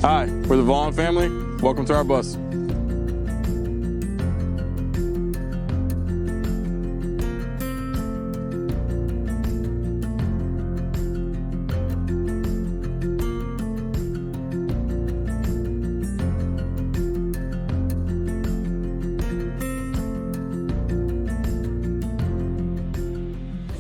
Hi, we're the Vaughn family. Welcome to our bus.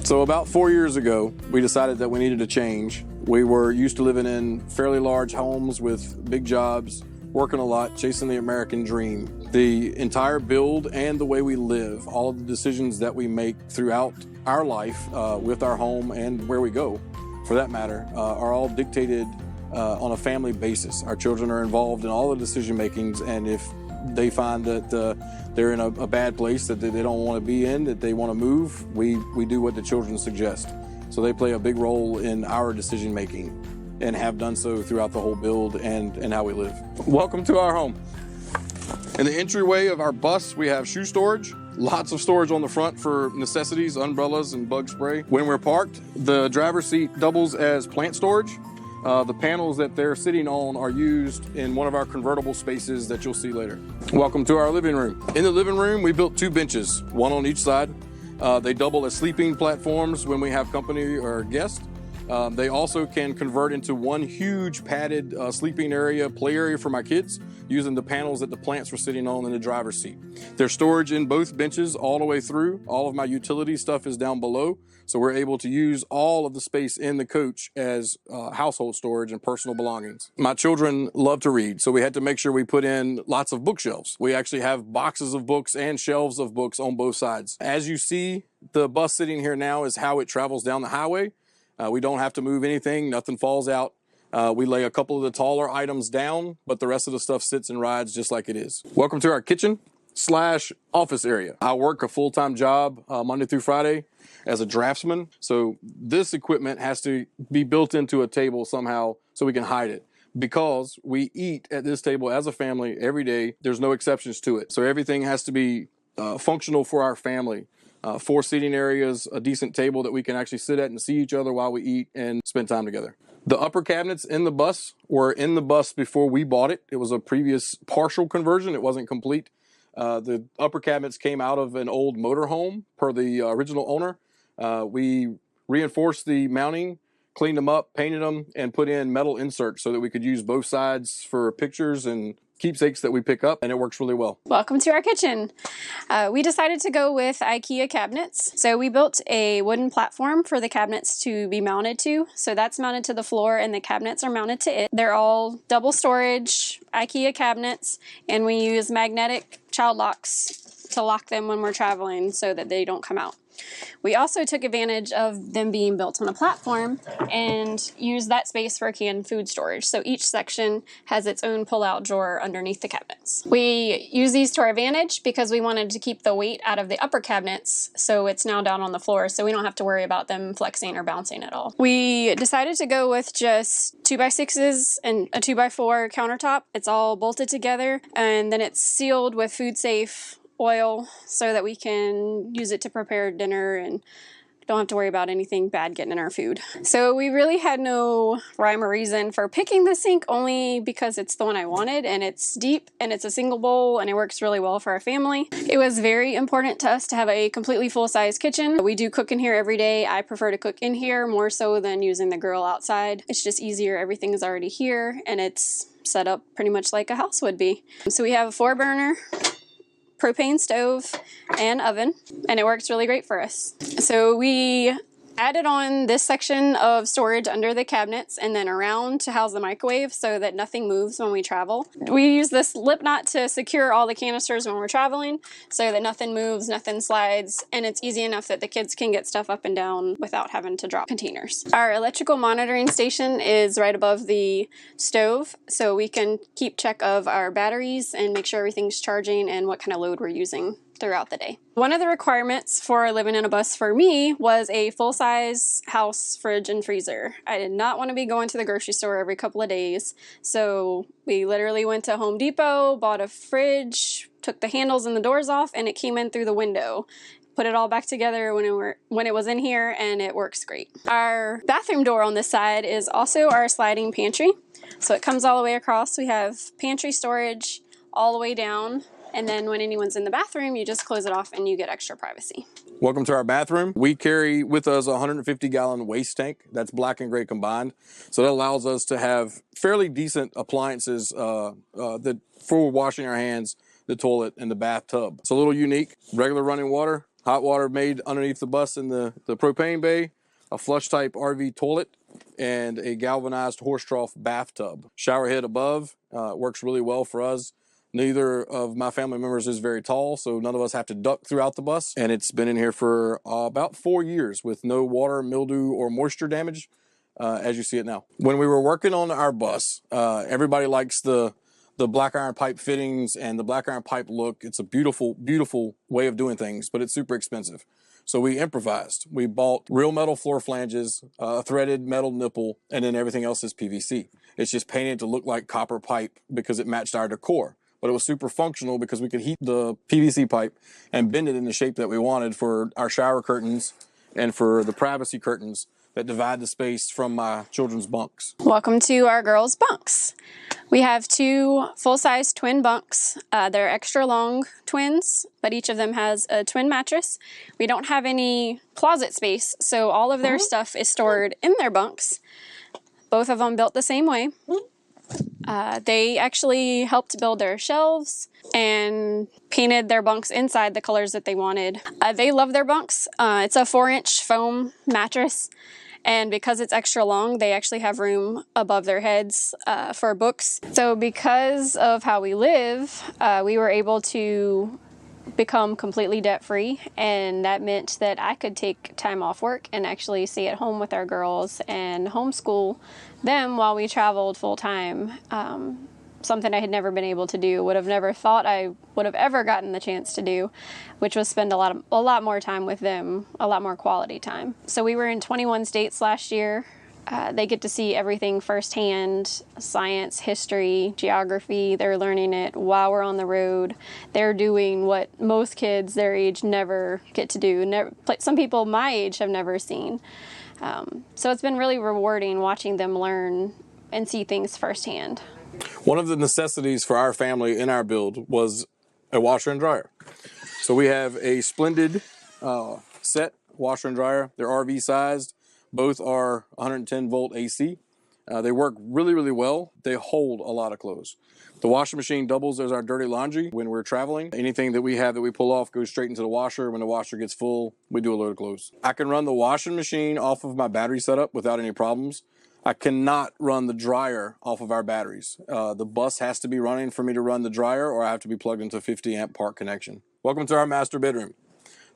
So about 4 years ago, we decided that we needed a change. We were used to living in fairly large homes with big jobs, working a lot, chasing the American dream. The entire build and the way we live, all of the decisions that we make throughout our life with our home and where we go, for that matter, are all dictated on a family basis. Our children are involved in all the decision makings, and if they find that they're in a bad place that they don't want to be in, that they want to move, we do what the children suggest. So they play a big role in our decision making and have done so throughout the whole build and how we live. Welcome to our home. In the entryway of our bus, we have shoe storage. Lots of storage on the front for necessities, umbrellas, and bug spray. When we're parked, the driver's seat doubles as plant storage. The panels that they're sitting on are used in one of our convertible spaces that you'll see later. Welcome to our living room. In the living room, we built 2 benches, one on each side. They double as sleeping platforms when we have company or guests. They also can convert into one huge padded sleeping area, play area for my kids, using the panels that the plants were sitting on in the driver's seat. There's storage in both benches all the way through. All of my utility stuff is down below, so we're able to use all of the space in the coach as household storage and personal belongings. My children love to read, so we had to make sure we put in lots of bookshelves. We actually have boxes of books and shelves of books on both sides. As you see, the bus sitting here now is how it travels down the highway. We don't have to move anything, nothing falls out. We lay a couple of the taller items down, but the rest of the stuff sits and rides just like it is. Welcome to our kitchen/office area. I work a full-time job Monday through Friday as a draftsman. So this equipment has to be built into a table somehow so we can hide it. Because we eat at this table as a family every day, there's no exceptions to it. So everything has to be functional for our family. 4 seating areas, a decent table that we can actually sit at and see each other while we eat and spend time together. The upper cabinets in the bus were in the bus before we bought it. It was a previous partial conversion. It wasn't complete. The upper cabinets came out of an old motorhome per the original owner. We reinforced the mounting, cleaned them up, painted them, and put in metal inserts so that we could use both sides for pictures and keepsakes that we pick up, and it works really well. Welcome to our kitchen. We decided to go with IKEA cabinets. So we built a wooden platform for the cabinets to be mounted to. So that's mounted to the floor and the cabinets are mounted to it. They're all double storage IKEA cabinets, and we use magnetic child locks to lock them when we're traveling so that they don't come out. We also took advantage of them being built on a platform and used that space for canned food storage. So each section has its own pull-out drawer underneath the cabinets. We use these to our advantage because we wanted to keep the weight out of the upper cabinets, so it's now down on the floor, so we don't have to worry about them flexing or bouncing at all. We decided to go with just 2x6s and a 2x4 countertop. It's all bolted together, and then it's sealed with food safe oil so that we can use it to prepare dinner and don't have to worry about anything bad getting in our food. So we really had no rhyme or reason for picking the sink, only because it's the one I wanted, and it's deep and it's a single bowl and it works really well for our family. It was very important to us to have a completely full-size kitchen. We do cook in here every day. I prefer to cook in here more so than using the grill outside. It's just easier. Everything is already here and it's set up pretty much like a house would be. So we have a 4-burner propane stove and oven, and it works really great for us. So we added on this section of storage under the cabinets and then around to house the microwave so that nothing moves when we travel. We use this lip knot to secure all the canisters when we're traveling so that nothing moves, nothing slides, and it's easy enough that the kids can get stuff up and down without having to drop containers. Our electrical monitoring station is right above the stove, so we can keep check of our batteries and make sure everything's charging and what kind of load we're using throughout the day. One of the requirements for living in a bus for me was a full-size house fridge and freezer. I did not want to be going to the grocery store every couple of days, so we literally went to Home Depot, bought a fridge, took the handles and the doors off, and it came in through the window. put it all back together when it was in here, and it works great. Our bathroom door on this side is also our sliding pantry. So it comes all the way across. We have pantry storage all the way down, and then when anyone's in the bathroom, you just close it off and you get extra privacy. Welcome to our bathroom. We carry with us a 150-gallon waste tank that's black and gray combined. So that allows us to have fairly decent appliances that for washing our hands, the toilet, and the bathtub. It's a little unique. Regular running water, hot water made underneath the bus in the propane bay, a flush type RV toilet, and a galvanized horse trough bathtub. Shower head above works really well for us. Neither of my family members is very tall, so none of us have to duck throughout the bus. And it's been in here for about 4 years with no water, mildew, or moisture damage, as you see it now. When we were working on our bus, everybody likes the black iron pipe fittings and the black iron pipe look. It's a beautiful, beautiful way of doing things, but it's super expensive. So we improvised. We bought real metal floor flanges, a threaded metal nipple, and then everything else is PVC. It's just painted to look like copper pipe because it matched our decor. But it was super functional because we could heat the PVC pipe and bend it in the shape that we wanted for our shower curtains and for the privacy curtains that divide the space from my children's bunks. Welcome to our girls' bunks. We have 2 full-size twin bunks. They're extra long twins, but each of them has a twin mattress. We don't have any closet space, so all of their stuff is stored in their bunks. Both of them built the same way. They actually helped build their shelves and painted their bunks inside the colors that they wanted. They love their bunks. It's a 4-inch foam mattress, and because it's extra long, they actually have room above their heads for books. So because of how we live, we were able to become completely debt-free, and that meant that I could take time off work and actually stay at home with our girls and homeschool them while we traveled full-time. Something I had never been able to do, would have never thought I would have ever gotten the chance to do, which was spend a lot more time with them, a lot more quality time. So we were in 21 states last year. They get to see everything firsthand: science, history, geography. They're learning it while we're on the road. They're doing what most kids their age never get to do. Some people my age have never seen. So it's been really rewarding watching them learn and see things firsthand. One of the necessities for our family in our build was a washer and dryer. So we have a splendid set washer and dryer. They're RV sized. Both are 110 volt AC. They work really, really well. They hold a lot of clothes. The washing machine doubles as our dirty laundry when we're traveling. Anything that we have that we pull off goes straight into the washer. When the washer gets full, we do a load of clothes. I can run the washing machine off of my battery setup without any problems. I cannot run the dryer off of our batteries. The bus has to be running for me to run the dryer, or I have to be plugged into a 50 amp park connection. Welcome to our master bedroom.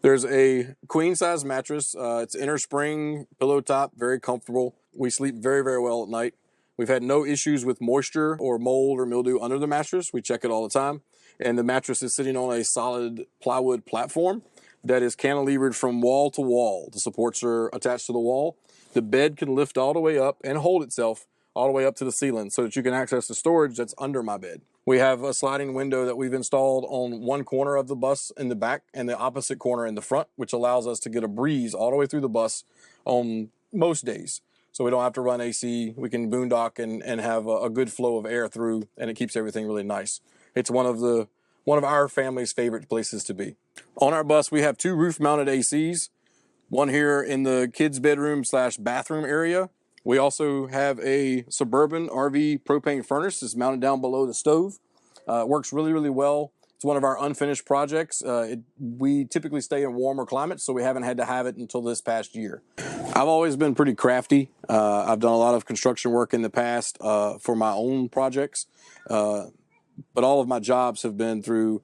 There's a queen size mattress. It's inner spring, pillow top, very comfortable. We sleep very, very well at night. We've had no issues with moisture or mold or mildew under the mattress. We check it all the time. And the mattress is sitting on a solid plywood platform that is cantilevered from wall to wall. The supports are attached to the wall. The bed can lift all the way up and hold itself all the way up to the ceiling so that you can access the storage that's under my bed. We have a sliding window that we've installed on one corner of the bus in the back and the opposite corner in the front, which allows us to get a breeze all the way through the bus on most days. So we don't have to run AC. We can boondock and have a good flow of air through, and it keeps everything really nice. It's one of our family's favorite places to be. On our bus, we have 2 roof-mounted ACs, one here in the kids' bedroom / bathroom area. We also have a Suburban RV propane furnace that's mounted down below the stove. It works really, really well. It's one of our unfinished projects. We typically stay in warmer climates, so we haven't had to have it until this past year. I've always been pretty crafty. I've done a lot of construction work in the past for my own projects, but all of my jobs have been through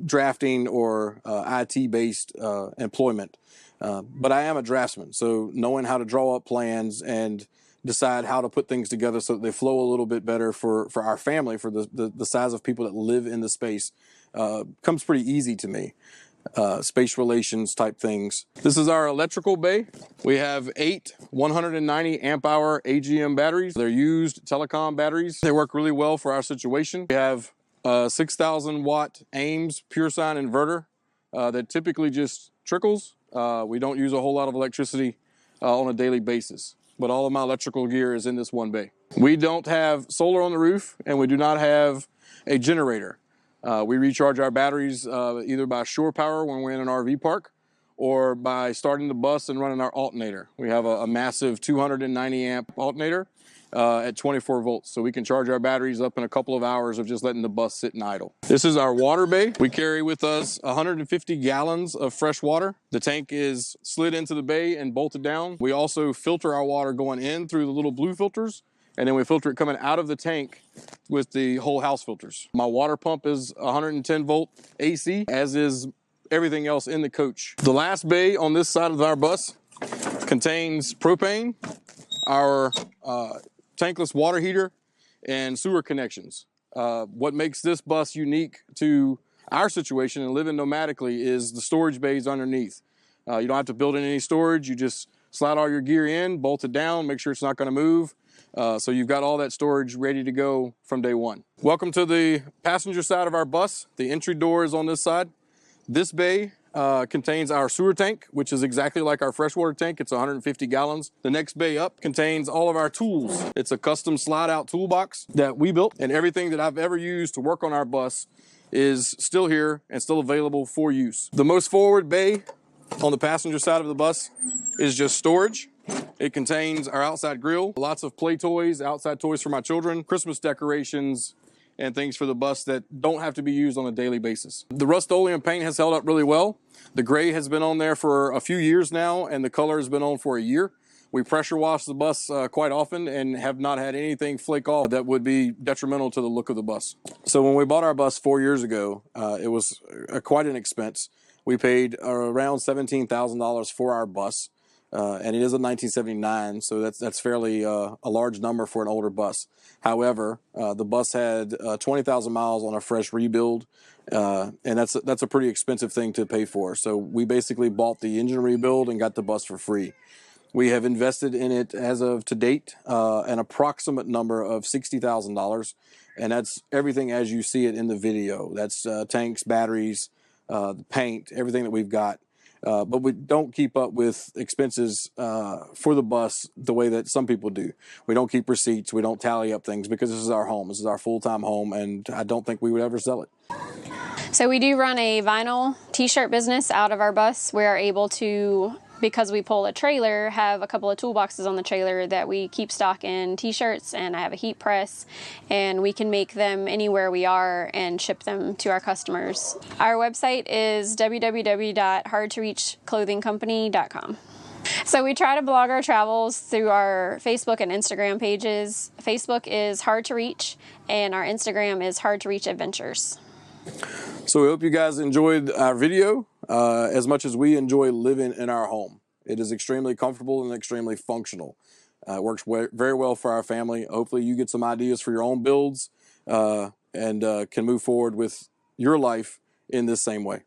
drafting or IT-based employment. But I am a draftsman, so knowing how to draw up plans and decide how to put things together so that they flow a little bit better for our family, for the size of people that live in the space, comes pretty easy to me. Space relations type things. This is our electrical bay. We have 8 190 amp hour AGM batteries. They're used telecom batteries. They work really well for our situation. We have a 6,000 watt Ames pure sine inverter that typically just trickles. We don't use a whole lot of electricity on a daily basis, but all of my electrical gear is in this one bay. We don't have solar on the roof, and we do not have a generator. We recharge our batteries either by shore power when we're in an RV park, or by starting the bus and running our alternator. We have a massive 290 amp alternator at 24 volts. So we can charge our batteries up in a couple of hours of just letting the bus sit and idle. This is our water bay. We carry with us 150 gallons of fresh water. The tank is slid into the bay and bolted down. We also filter our water going in through the little blue filters, and then we filter it coming out of the tank with the whole house filters. My water pump is 110 volt AC, as is everything else in the coach. The last bay on this side of our bus contains propane, our tankless water heater, and sewer connections. What makes this bus unique to our situation and living nomadically is the storage bays underneath. You don't have to build in any storage. You just slide all your gear in, bolt it down, make sure it's not going to move. So you've got all that storage ready to go from day one. Welcome to the passenger side of our bus. The entry door is on this side. This bay contains our sewer tank, which is exactly like our freshwater tank. It's 150 gallons. The next bay up contains all of our tools. It's a custom slide-out toolbox that we built, and everything that I've ever used to work on our bus is still here and still available for use. The most forward bay on the passenger side of the bus is just storage. It contains our outside grill, lots of play toys, outside toys for my children, Christmas decorations, and things for the bus that don't have to be used on a daily basis. The Rust-Oleum paint has held up really well. The gray has been on there for a few years now, and the color has been on for a year. We pressure wash the bus quite often and have not had anything flake off that would be detrimental to the look of the bus. So when we bought our bus 4 years ago, it was quite an expense. We paid around $17,000 for our bus. And it is a 1979, so that's fairly a large number for an older bus. However, the bus had 20,000 miles on a fresh rebuild, and that's a pretty expensive thing to pay for. So we basically bought the engine rebuild and got the bus for free. We have invested in it as of to date an approximate number of $60,000, and that's everything as you see it in the video. That's tanks, batteries, the paint, everything that we've got. But we don't keep up with expenses for the bus the way that some people do. We don't keep receipts. We don't tally up things because this is our home. This is our full-time home, and I don't think we would ever sell it. So we do run a vinyl t-shirt business out of our bus. We are able to, because we pull a trailer, have a couple of toolboxes on the trailer that we keep stock in t-shirts, and I have a heat press, and we can make them anywhere we are and ship them to our customers. Our website is www.hardtoreachclothingcompany.com. So we try to blog our travels through our Facebook and Instagram pages. Facebook is Hard to Reach, and our Instagram is Hard to Reach Adventures. So we hope you guys enjoyed our video as much as we enjoy living in our home. It is extremely comfortable and extremely functional. It works very well for our family. Hopefully you get some ideas for your own builds and can move forward with your life in this same way.